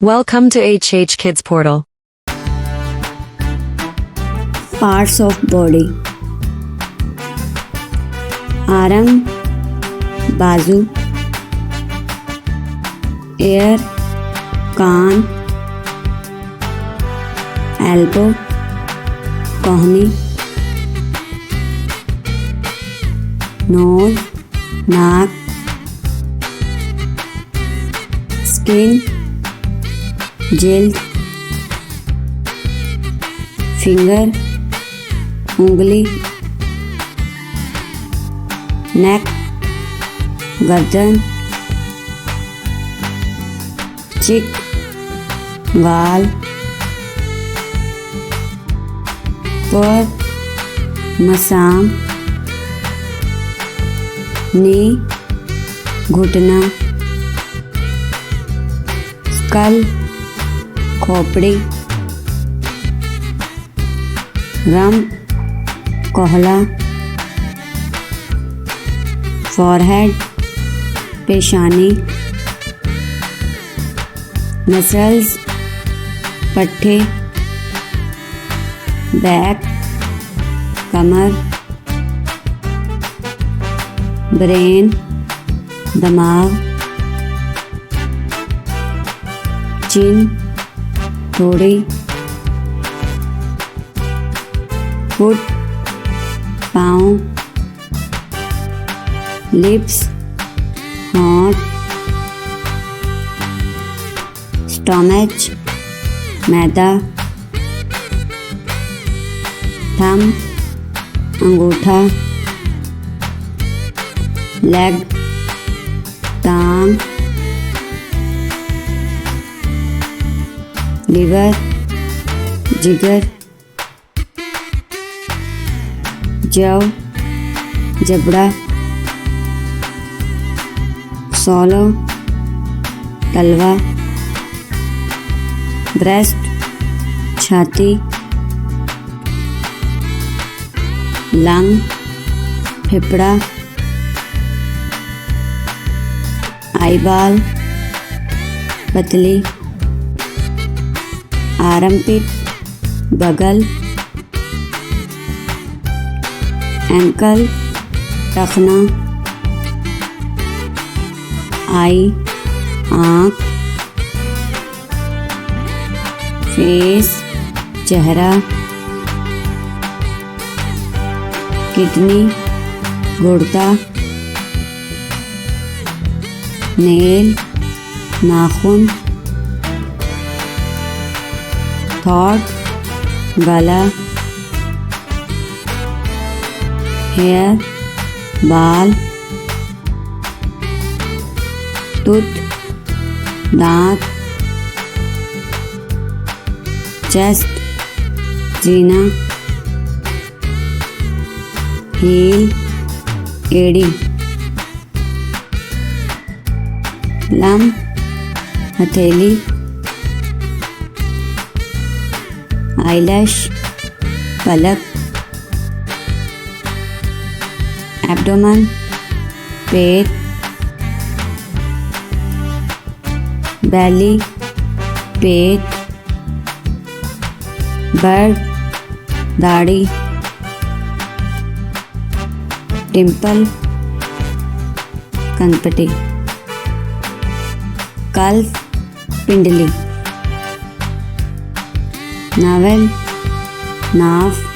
Welcome to HH Kids Portal. Parts of body. Arm, बाजू, ear, कान, elbow, कोहनी, nose, नाक, skin, जिल्द, finger, उंगली, नेक, गर्दन, चिक, गाल, पर, मसाम, नी, घुटना, स्कल, खोपड़ी, रंप, कोहला, फॉरहेड, पेशानी, मसल्स, पट्टे, बैक, कमर, ब्रेन, दिमाग, चिन, थोड़ी, फुट, पाँव, लिप्स, होंठ, स्टोमच, मैदा, थंब, अंगूठा, लेग, टांग, लिवर, जिगर, जव, जबड़ा, सोलो, तलवा, ब्रेस्ट, छाती, लंग, फेफड़ा, आईबाल, पतली, आर्मपिट, बगल, एंकल, टखना, आई, आँख, फेस, चेहरा, किडनी, गुर्दा, नेल, नाखून, थॉट, गला, हेयर, बाल, टूथ, दांत, चेस्ट, जीना, हील, एड़ी, लम, हथेली, आईलैश, पलक, एब्डोमेन, पेट, बैली, पेट, बर्ड, दाढ़ी, टिम्पल, कनपटी, कल्फ, पिंडली, नावेल, नाफ,